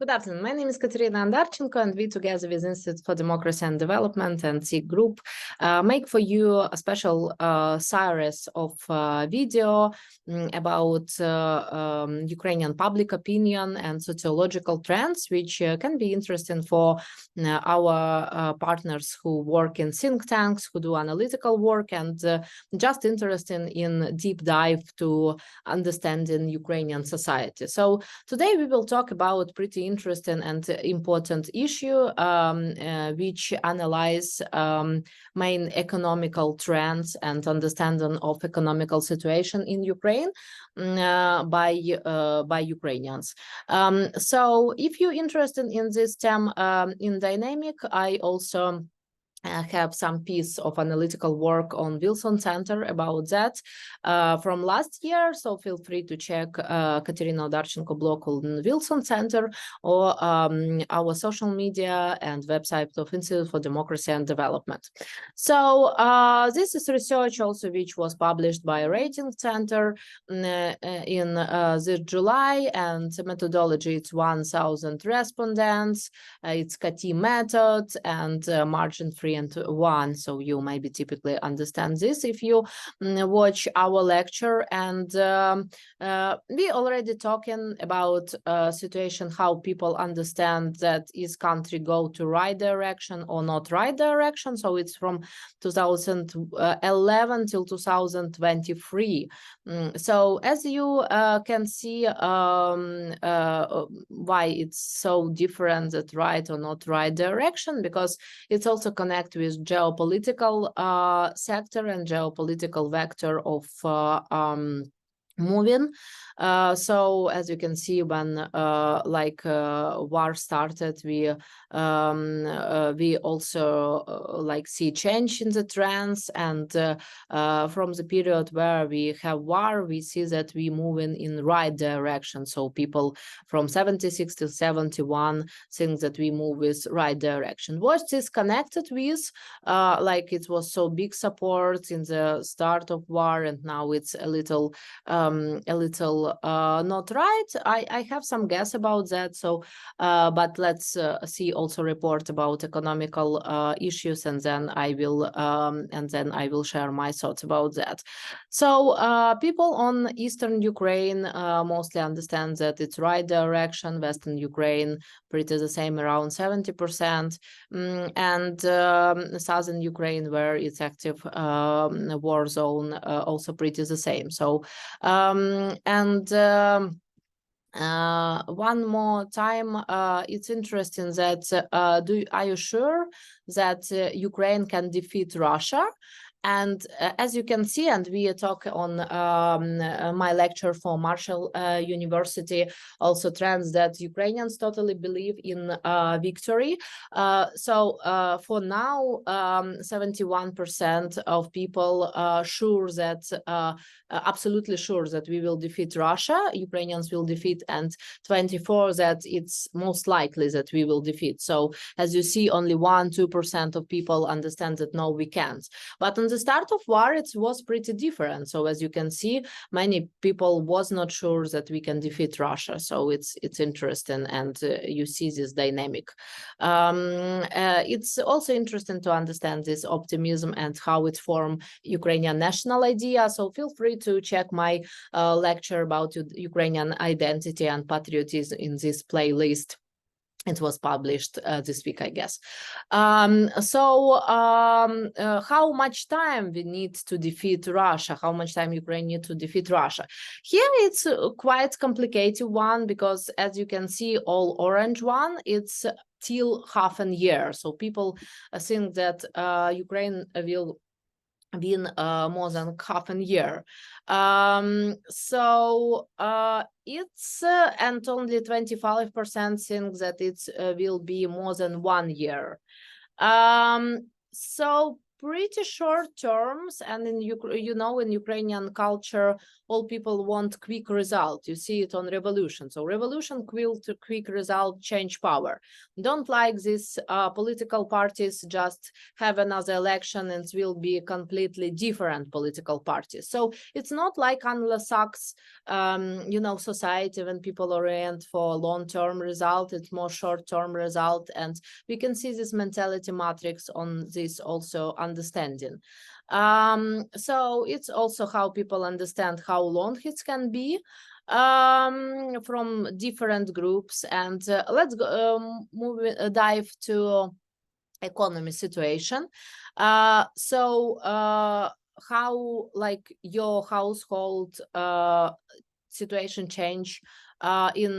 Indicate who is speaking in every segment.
Speaker 1: Good afternoon. My name is Kateryna Odarchenko, and we, together with Institute for Democracy and Development and SIC Group, make for you a special series of video about Ukrainian public opinion and sociological trends, which can be interesting for our partners who work in think tanks, who do analytical work, and just interested in deep dive to understanding Ukrainian society. So today we will talk about pretty interesting and important issue, which analyze main economical trends and understanding of economical situation in Ukraine by Ukrainians. So if you're interested in this term in dynamic, I also have some piece of analytical work on Wilson Center about that from last year. So feel free to check Kateryna Odarchenko blog on Wilson Center or our social media and website of Institute for Democracy and Development. So this is research also which was published by Rating Center in this July, and the methodology, it's 1,000 respondents, it's CAT method and margin-free and one, so you maybe typically understand this if you watch our lecture. And we already talking about situation how people understand that is country go to right direction or not right direction. So it's from 2011 till 2023. So as you can see why it's so different that right or not right direction, because it's also connected with geopolitical sector and geopolitical vector of moving. So as you can see, when war started, we also see change in the trends, and from the period where we have war, we see that we moving in right direction. So people from 76 to 71 think that we move with right direction. What is connected with? It was so big support in the start of war, and now it's a little not right. I have some guess about that. So but let's see also report about economical issues, and then I will share my thoughts about that. So people on Eastern Ukraine mostly understand that it's right direction. Western Ukraine pretty the same, around 70%, and Southern Ukraine, where it's active war zone, also pretty the same. So one more time, it's interesting that are you sure that Ukraine can defeat Russia? And as you can see, and we talk on my lecture for Marshall University, also trends that Ukrainians totally believe in victory. So for now, 71% of people sure that, absolutely sure that we will defeat Russia, Ukrainians will defeat, and 24% that it's most likely that we will defeat. So as you see, only 1-2% of people understand that no, we can't. But on the start of war, it was pretty different. So as you can see, many people was not sure that we can defeat Russia. So it's interesting, and you see this dynamic. It's also interesting to understand this optimism and how it formed Ukrainian national idea. So feel free to check my lecture about Ukrainian identity and patriotism in this playlist. It was published this week, I guess. How much time we need to defeat Russia? How much time Ukraine need to defeat Russia? Here it's quite complicated one, because as you can see, all orange one, it's till half a year. So people think that Ukraine will been more than half a year. It's and only 25% think that it will be more than 1 year. So pretty short terms, and in in Ukrainian culture, all people want quick result. You see it on revolution. So revolution, quick result, change power. Don't like this political parties just have another election and it will be completely different political parties. So it's not like Anglo-Saxon society when people orient for long-term result. It's more short-term result, and we can see this mentality matrix on this also understanding. So it's also how people understand how long it can be from different groups. And let's go dive to economy situation. So how like your household situation change in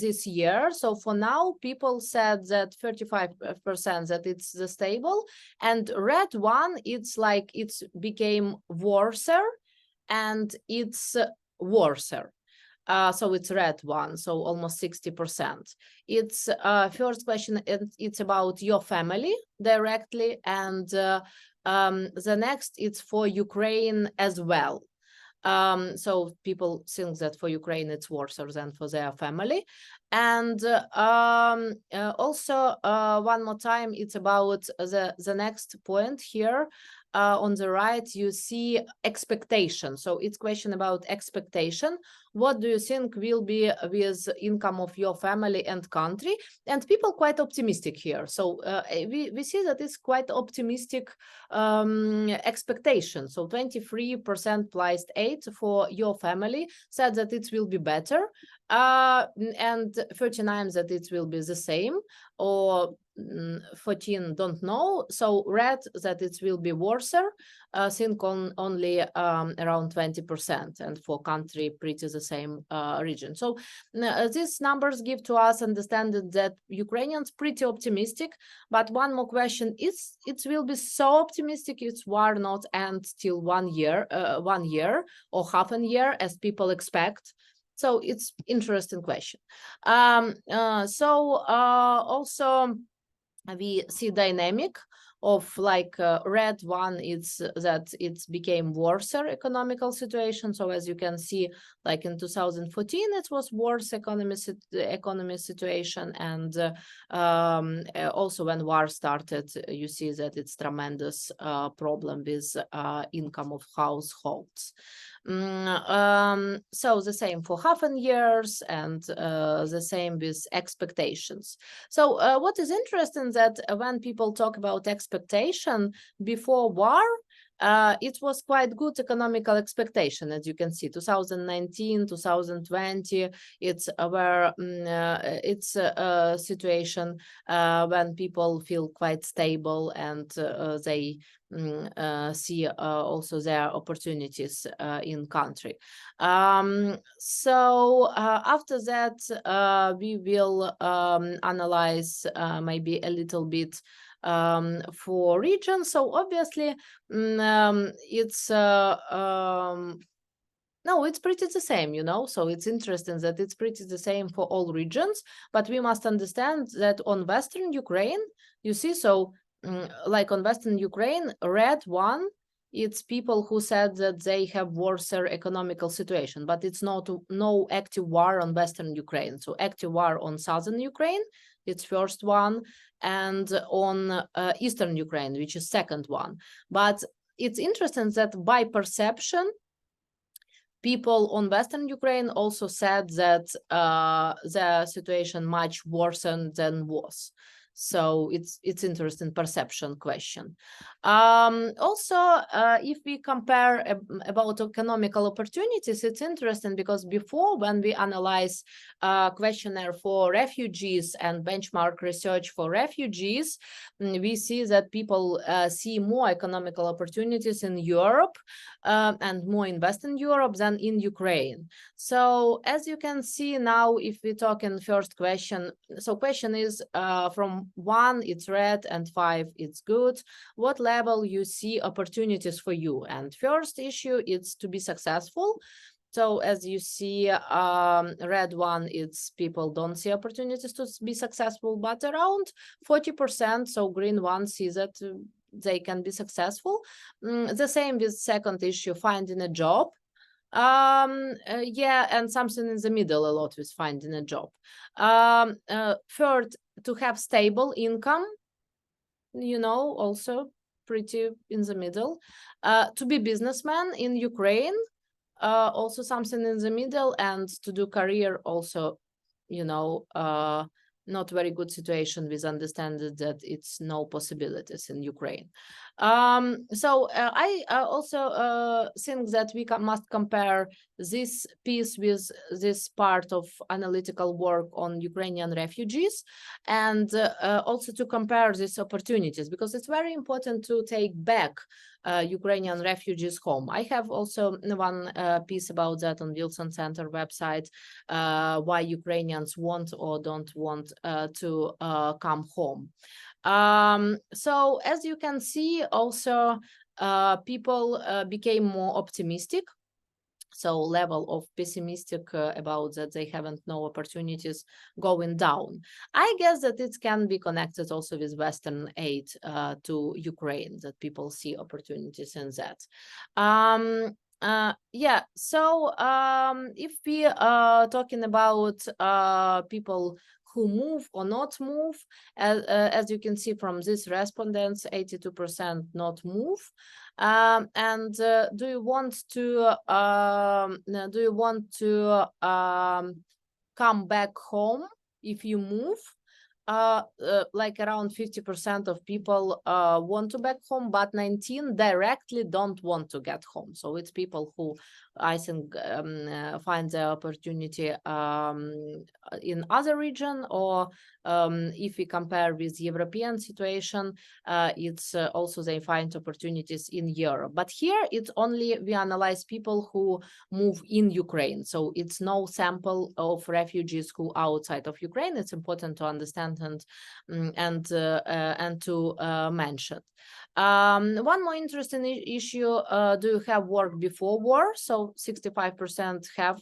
Speaker 1: this year. So for now, people said that 35% that it's the stable, and red one, it's like it's became worser, and it's worser. So it's red one, so almost 60%. It's first question, it's about your family directly, and the next it's for Ukraine as well. So people think that for Ukraine it's worse than for their family. And also one more time, it's about the next point here. On the right, you see expectation. So it's question about expectation. What do you think will be with income of your family and country? And people quite optimistic here. So we see that it's quite optimistic expectation. So 23% plus 8 for your family said that it will be better, and 39 that it will be the same, or 14 don't know. So red that it will be worse, think on only around 20%, and for country pretty the same region. So these numbers give to us understanding that Ukrainians pretty optimistic. But one more question is, it will be so optimistic it's war not end till 1 year or half a year as people expect? So it's interesting question. Also we see dynamic of like red one, it's that it became worser economical situation. So as you can see, like in 2014 it was worse economy situation, and also when war started, you see that it's tremendous problem with income of households. So the same for half a years, and the same with expectations. So what is interesting that when people talk about expectation before war, it was quite good economical expectation. As you can see, 2019, 2020, it's where it's a situation when people feel quite stable, and they see also their opportunities in country. So after that, we will analyze maybe a little bit for regions. So obviously it's no, it's pretty the same, so it's interesting that it's pretty the same for all regions. But we must understand that on Western Ukraine, you see, so like on Western Ukraine, red one, it's people who said that they have worser economical situation, but it's not no active war on Western Ukraine. So active war on Southern Ukraine, it's first one, and on Eastern Ukraine, which is second one. But it's interesting that by perception, people on Western Ukraine also said that the situation much worse than was. So it's interesting perception question. Also, if we compare about economical opportunities, it's interesting because before, when we analyze questionnaire for refugees and benchmark research for refugees, we see that people see more economical opportunities in Europe and more in Western Europe than in Ukraine. So as you can see now, if we talk in first question, so question is from 1 it's red and 5 it's good. What level you see opportunities for you? And first issue is to be successful. So as you see, red one, it's people don't see opportunities to be successful, but around 40%. So green one sees that they can be successful. The same with second issue, finding a job. Yeah, and something in the middle a lot with finding a job. Third, to have stable income, you know, also pretty in the middle. To be businessman in Ukraine, also something in the middle, and to do career also, you know, not very good situation with understanding that it's no possibilities in Ukraine. So I also think that we must compare this piece with this part of analytical work on Ukrainian refugees, and also to compare these opportunities, because it's very important to take back Ukrainian refugees home. I have also one piece about that on Wilson Center website, why Ukrainians want or don't want to come home. So as you can see, also people became more optimistic. So level of pessimistic about that they haven't no opportunities going down. I guess that it can be connected also with Western aid to Ukraine, that people see opportunities in that. Yeah, so if we are talking about people who move or not move, as you can see from these respondents, 82% not move. And do you want to come back home if you move? Like around 50% of people want to back home, but 19 directly don't want to get home. So it's people who, I think, find the opportunity in other region, or if we compare with European situation, it's also they find opportunities in Europe. But here it's only we analyze people who move in Ukraine. So it's no sample of refugees who outside of Ukraine. It's important to understand and to mention. One more interesting issue, do you have work before war? So 65% have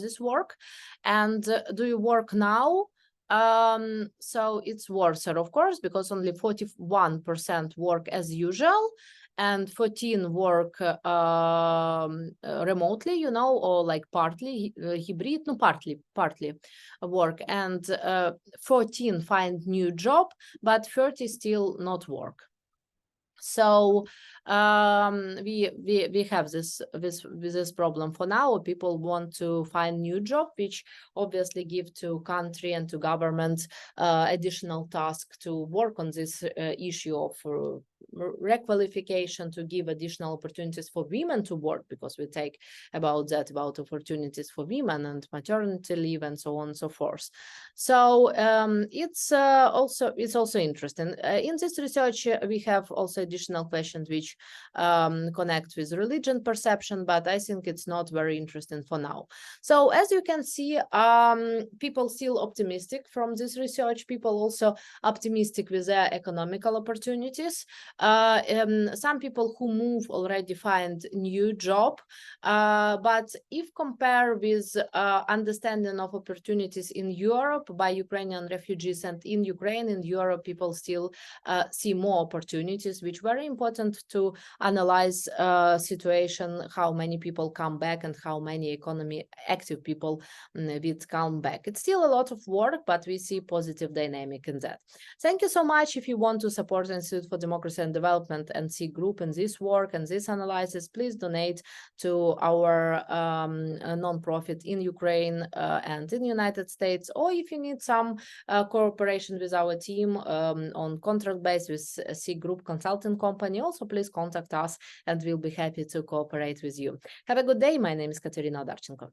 Speaker 1: this work. And do you work now? So it's worse, of course, because only 41% work as usual, and 14 work remotely, you know, or like partly hybrid, no, partly work, and 14 find new job, but 30 still not work. So we have this problem for now. People want to find new job, which obviously give to country and to government additional task to work on this issue of requalification, to give additional opportunities for women to work, because we take about opportunities for women and maternity leave and so on and so forth. So it's also interesting. In this research, we have also additional questions which connect with religion perception, but I think it's not very interesting for now. So as you can see, people still optimistic from this research. People also optimistic with their economical opportunities. Some people who move already find new job, but if compare with understanding of opportunities in Europe by Ukrainian refugees and in Ukraine, in Europe, people still see more opportunities, which very important to analyze situation, how many people come back and how many economy active people will come back. It's still a lot of work, but we see positive dynamic in that. Thank you so much. If you want to support the Institute for Democracy and Development and SIC Group in this work and this analysis, please donate to our non-profit in Ukraine and in the United States. Or if you need some cooperation with our team on contract basis with SIC Group consulting company, also please contact us and we'll be happy to cooperate with you. Have a good day. My name is Kateryna Odarchenko.